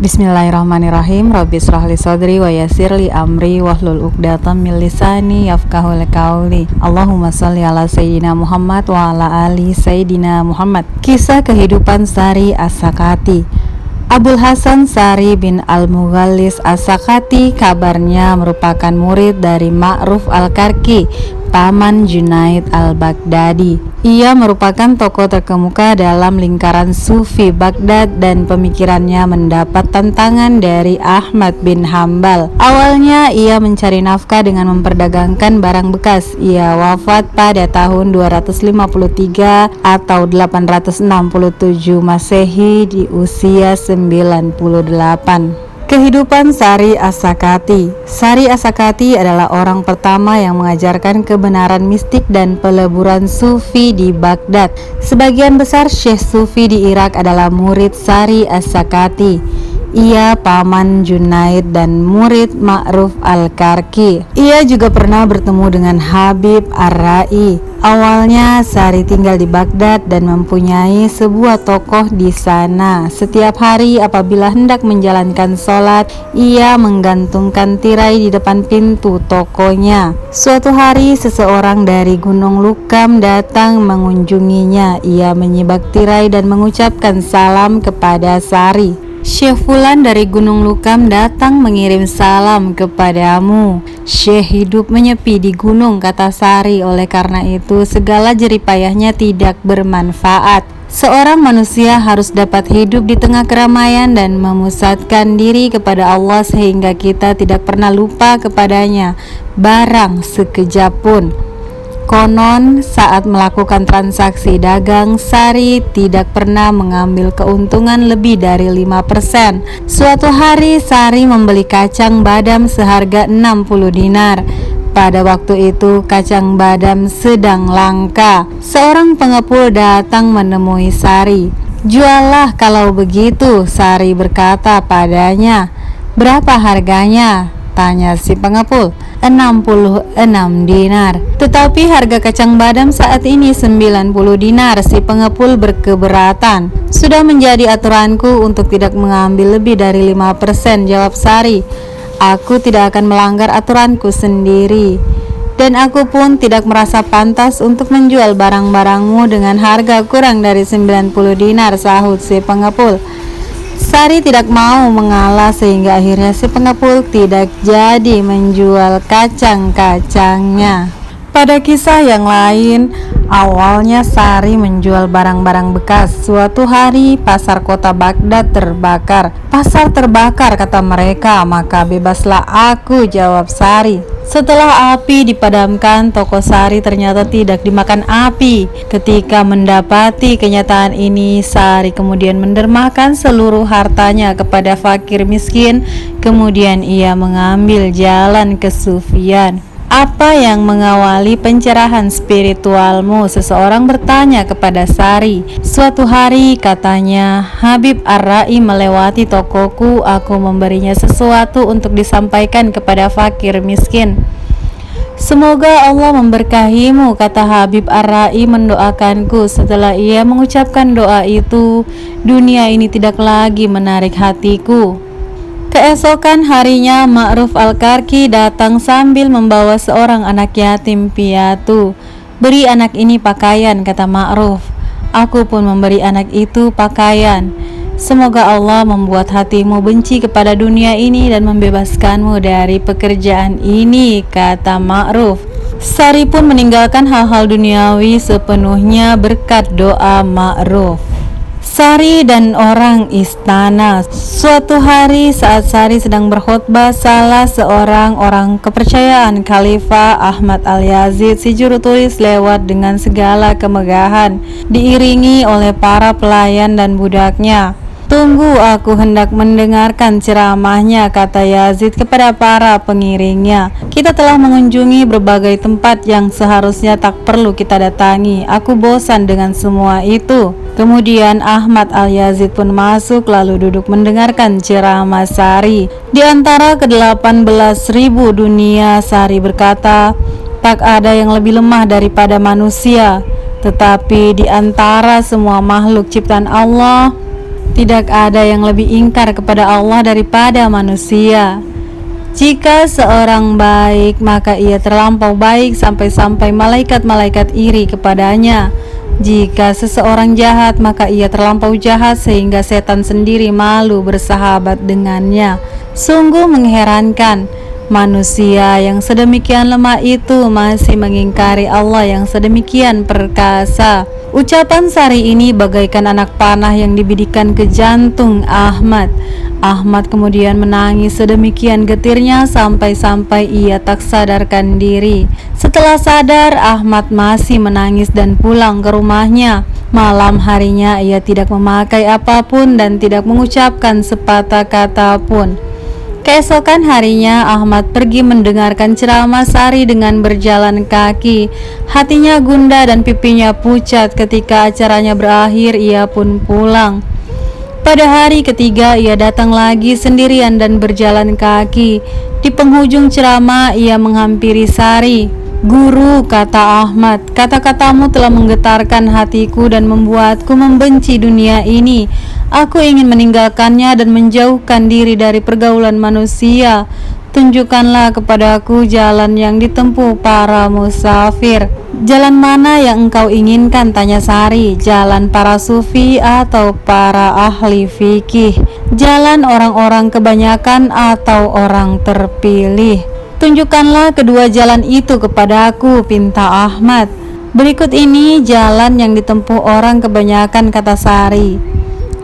Bismillahirrahmanirrahim. Rabbi shrahli sadri wa yassirli amri wahlul 'uqdatam min lisani yafqahul qawli. Allahumma shalli ala sayyidina Muhammad wa ala ali sayyidina Muhammad. Kisah kehidupan Sari As-Sakati. Abul Hasan Sari bin Al-Mughallis As-Sakati kabarnya merupakan murid dari Ma'ruf Al-Karki, paman Junaid Al-Baghdadi. Ia merupakan tokoh terkemuka dalam lingkaran Sufi Baghdad dan pemikirannya mendapat tantangan dari Ahmad bin Hambal. Awalnya ia mencari nafkah dengan memperdagangkan barang bekas. Ia wafat pada tahun 253 atau 867 Masehi di usia 98. Kehidupan Sari As-Sakati. Sari As-Sakati adalah orang pertama yang mengajarkan kebenaran mistik dan peleburan Sufi di Baghdad. Sebagian besar Syekh Sufi di Irak adalah murid Sari As-Sakati. Ia paman Junaid dan murid Ma'ruf Al-Karki. Ia juga pernah bertemu dengan Habib Ar-Ra'i. Awalnya Sari tinggal di Baghdad dan mempunyai sebuah tokoh di sana. Setiap hari apabila hendak menjalankan sholat, ia menggantungkan tirai di depan pintu tokonya. Suatu hari seseorang dari Gunung Lukam datang mengunjunginya. Ia menyibak tirai dan mengucapkan salam kepada Sari. Syekh Fulan dari Gunung Lukam datang mengirim salam kepadamu. Syekh hidup menyepi di gunung, kata Sari. Oleh karena itu segala jeripayahnya tidak bermanfaat. Seorang manusia harus dapat hidup di tengah keramaian dan memusatkan diri kepada Allah sehingga kita tidak pernah lupa kepadanya barang sekejap pun. Konon saat melakukan transaksi dagang, Sari tidak pernah mengambil keuntungan lebih dari 5%. Suatu hari Sari membeli kacang badam seharga 60 dinar. Pada waktu itu kacang badam sedang langka. Seorang pengepul datang menemui Sari. "Juallah kalau begitu," Sari berkata padanya. "Berapa harganya?" tanya si pengepul. 66 dinar. Tetapi harga kacang badam saat ini 90 dinar. Si pengepul berkeberatan. "Sudah menjadi aturanku untuk tidak mengambil lebih dari 5%, jawab Sari. "Aku tidak akan melanggar aturanku sendiri. Dan aku pun tidak merasa pantas untuk menjual barang-barangmu dengan harga kurang dari 90 dinar, sahut si pengepul. Sari tidak mau mengalah sehingga akhirnya si pengepul tidak jadi menjual kacang-kacangnya. Pada kisah yang lain, awalnya Sari menjual barang-barang bekas. Suatu hari pasar kota Baghdad terbakar. "Pasar terbakar," kata mereka. "Maka bebaslah aku," jawab Sari. Setelah api dipadamkan, toko Sari ternyata tidak dimakan api. Ketika mendapati kenyataan ini, Sari kemudian mendermakan seluruh hartanya kepada fakir miskin. Kemudian ia mengambil jalan kesufian. "Apa yang mengawali pencerahan spiritualmu?" seseorang bertanya kepada Sari. "Suatu hari," katanya, "Habib Ar-Ra'i melewati tokoku. Aku memberinya sesuatu untuk disampaikan kepada fakir miskin. Semoga Allah memberkahimu," kata Habib Ar-Ra'i mendoakanku. Setelah ia mengucapkan doa itu, dunia ini tidak lagi menarik hatiku. Keesokan harinya Ma'ruf Al-Karki datang sambil membawa seorang anak yatim piatu. "Beri anak ini pakaian," kata Ma'ruf. "Aku pun memberi anak itu pakaian. Semoga Allah membuat hatimu benci kepada dunia ini dan membebaskanmu dari pekerjaan ini," kata Ma'ruf. Sari pun meninggalkan hal-hal duniawi sepenuhnya berkat doa Ma'ruf. Sari dan orang istana. Suatu hari saat Sari sedang berkhutbah, salah seorang orang kepercayaan Khalifah Ahmad Al-Yazid si juru tulis lewat dengan segala kemegahan, diiringi oleh para pelayan dan budaknya. "Tunggu, aku hendak mendengarkan ceramahnya," kata Yazid kepada para pengiringnya. "Kita telah mengunjungi berbagai tempat yang seharusnya tak perlu kita datangi. Aku bosan dengan semua itu." Kemudian Ahmad Al-Yazid pun masuk lalu duduk mendengarkan ceramah Sari. Di antara ke-18.000 dunia, Sari berkata, "Tak ada yang lebih lemah daripada manusia. Tetapi di antara semua makhluk ciptaan Allah, Tidak ada yang lebih ingkar kepada Allah daripada manusia. Jika seorang baik, maka ia terlampau baik sampai-sampai malaikat-malaikat iri kepadanya. Jika seseorang jahat, maka ia terlampau jahat sehingga setan sendiri malu bersahabat dengannya. Sungguh mengherankan, manusia yang sedemikian lemah itu masih mengingkari Allah yang sedemikian perkasa. Ucapan Sari ini bagaikan anak panah yang dibidikan ke jantung Ahmad. Ahmad kemudian menangis sedemikian getirnya sampai-sampai ia tak sadarkan diri. Setelah sadar, Ahmad masih menangis dan pulang ke rumahnya. Malam harinya ia tidak memakai apapun dan tidak mengucapkan sepatah kata pun. Keesokan harinya Ahmad pergi mendengarkan ceramah Sari dengan berjalan kaki. Hatinya gundah dan pipinya pucat. Ketika acaranya berakhir, ia pun pulang. Pada hari ketiga ia datang lagi sendirian dan berjalan kaki. Di penghujung ceramah ia menghampiri Sari. "Guru," kata Ahmad, "kata-katamu telah menggetarkan hatiku dan membuatku membenci dunia ini. Aku ingin meninggalkannya dan menjauhkan diri dari pergaulan manusia. Tunjukkanlah kepadaku jalan yang ditempuh para musafir." "Jalan mana yang engkau inginkan?" tanya Sari. "Jalan para sufi atau para ahli fikih? Jalan orang-orang kebanyakan atau orang terpilih?" "Tunjukkanlah kedua jalan itu kepadaku," pinta Ahmad. "Berikut ini jalan yang ditempuh orang kebanyakan," kata Sari.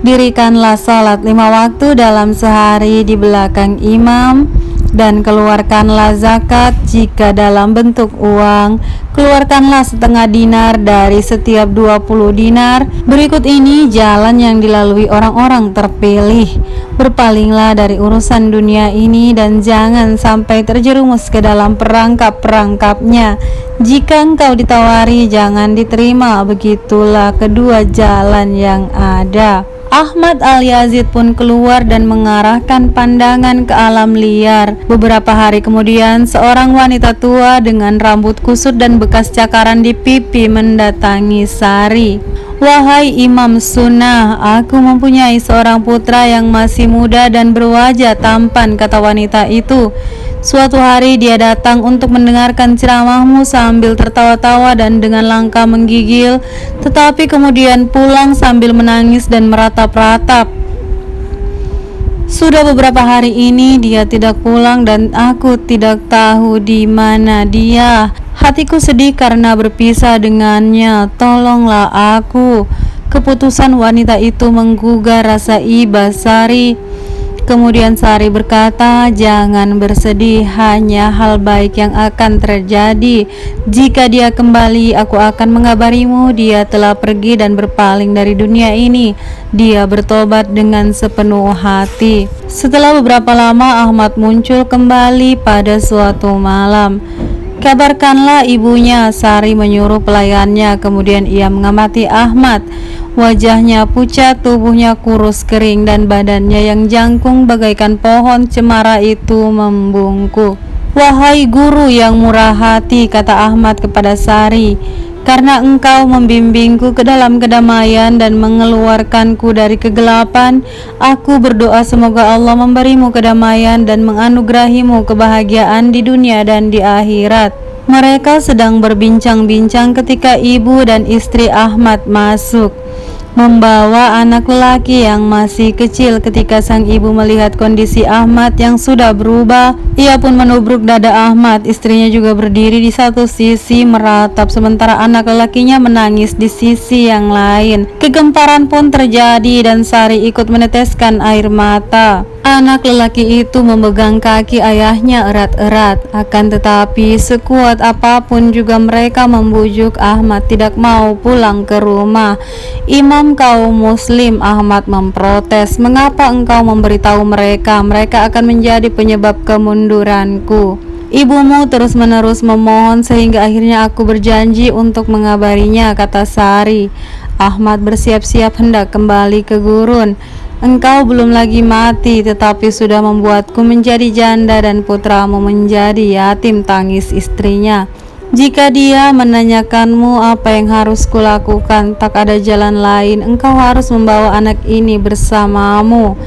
"Dirikanlah salat 5 waktu dalam sehari di belakang imam, dan keluarkanlah zakat jika dalam bentuk uang. Keluarkanlah setengah dinar dari setiap 20 dinar. Berikut ini jalan yang dilalui orang-orang terpilih. Berpalinglah dari urusan dunia ini dan jangan sampai terjerumus ke dalam perangkap-perangkapnya. Jika engkau ditawari, jangan diterima. Begitulah kedua jalan yang ada." Ahmad Al-Yazid pun keluar dan mengarahkan pandangan ke alam liar. Beberapa hari kemudian, seorang wanita tua dengan rambut kusut dan bekas cakaran di pipi mendatangi Sari. "Wahai Imam Sunnah, aku mempunyai seorang putra yang masih muda dan berwajah tampan," kata wanita itu. "Suatu hari dia datang untuk mendengarkan ceramahmu sambil tertawa-tawa dan dengan langkah menggigil, tetapi kemudian pulang sambil menangis dan meratap-ratap. Sudah beberapa hari ini dia tidak pulang dan aku tidak tahu di mana dia. Hatiku sedih karena berpisah dengannya. Tolonglah aku." Keputusan wanita itu menggugah rasa iba Sari. Kemudian Sari berkata, "Jangan bersedih, hanya hal baik yang akan terjadi. Jika dia kembali, aku akan mengabarimu dia telah pergi dan berpaling dari dunia ini. Dia bertobat dengan sepenuh hati." Setelah beberapa lama, Ahmad muncul kembali pada suatu malam. "Kabarkanlah ibunya," Sari menyuruh pelayannya. Kemudian ia mengamati Ahmad. Wajahnya pucat, tubuhnya kurus kering, dan badannya yang jangkung bagaikan pohon cemara itu membungkuk. "Wahai guru yang murah hati," kata Ahmad kepada Sari, "karena engkau membimbingku ke dalam kedamaian dan mengeluarkanku dari kegelapan, aku berdoa semoga Allah memberimu kedamaian dan menganugerahimu kebahagiaan di dunia dan di akhirat." Mereka sedang berbincang-bincang ketika ibu dan istri Ahmad masuk, membawa anak lelaki yang masih kecil. Ketika sang ibu melihat kondisi Ahmad yang sudah berubah, ia pun menubruk dada Ahmad. Istrinya juga berdiri di satu sisi meratap, sementara anak lelakinya menangis di sisi yang lain. Kegemparan pun terjadi dan Sari ikut meneteskan air mata. Anak lelaki itu memegang kaki ayahnya erat-erat. Akan tetapi sekuat apapun juga mereka membujuk Ahmad tidak mau pulang ke rumah. "Imam kaum muslim," Ahmad memprotes, "mengapa engkau memberitahu mereka? Mereka akan menjadi penyebab kemunduranku. Ibumu terus-menerus memohon sehingga akhirnya aku berjanji untuk mengabarinya," kata Sari. Ahmad bersiap-siap hendak kembali ke gurun. "Engkau belum lagi mati, tetapi sudah membuatku menjadi janda dan putramu menjadi yatim," tangis istrinya. Jika dia menanyakanmu apa yang harus kulakukan, tak ada jalan lain, engkau harus membawa anak ini bersamamu.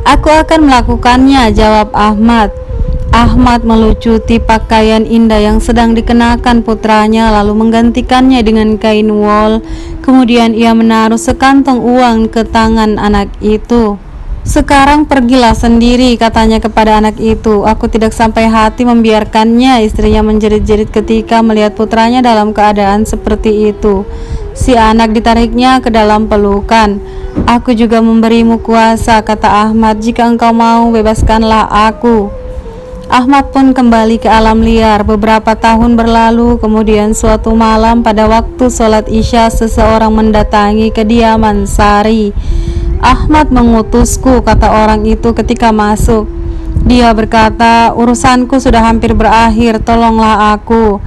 Aku akan melakukannya, jawab Ahmad. Ahmad melucuti pakaian indah yang sedang dikenakan putranya, lalu menggantikannya dengan kain wol. Kemudian ia menaruh sekantong uang ke tangan anak itu. Sekarang pergilah sendiri, katanya kepada anak itu. Aku tidak sampai hati membiarkannya. Istrinya menjerit-jerit ketika melihat putranya dalam keadaan seperti itu. Si anak ditariknya ke dalam pelukan. Aku juga memberimu kuasa, kata Ahmad. Jika engkau mau, bebaskanlah aku. Ahmad pun kembali ke alam liar. Beberapa tahun berlalu, kemudian suatu malam pada waktu sholat isya, seseorang mendatangi kediaman Sari. Ahmad mengutusku, kata orang itu ketika masuk. Dia berkata, urusanku sudah hampir berakhir, tolonglah aku.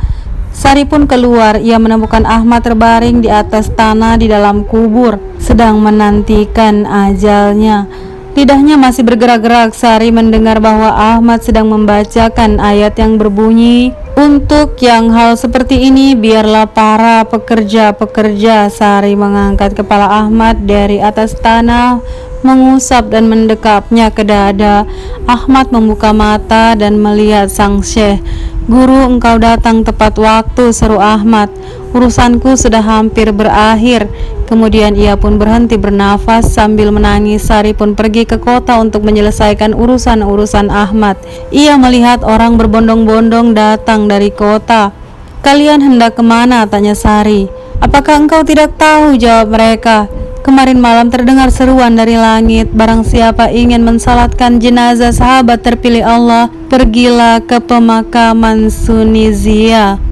Sari pun keluar. Ia menemukan Ahmad terbaring di atas tanah di dalam kubur, sedang menantikan ajalnya. Lidahnya masih bergerak-gerak. Sari mendengar bahwa Ahmad sedang membacakan ayat yang berbunyi, untuk yang hal seperti ini biarlah para pekerja-pekerja. Sari mengangkat kepala Ahmad dari atas tanah, mengusap dan mendekapnya ke dada. Ahmad membuka mata dan melihat sang syekh. Guru, engkau datang tepat waktu, seru Ahmad. Urusanku sudah hampir berakhir. Kemudian ia pun berhenti bernafas sambil menangis. Sari pun pergi ke kota untuk menyelesaikan urusan-urusan Ahmad. Ia melihat orang berbondong-bondong datang dari kota. Kalian hendak kemana? Tanya Sari. Apakah engkau tidak tahu? Jawab mereka. Kemarin malam terdengar seruan dari langit, barang siapa ingin mensalatkan jenazah sahabat terpilih Allah, pergilah ke pemakaman Sunizia.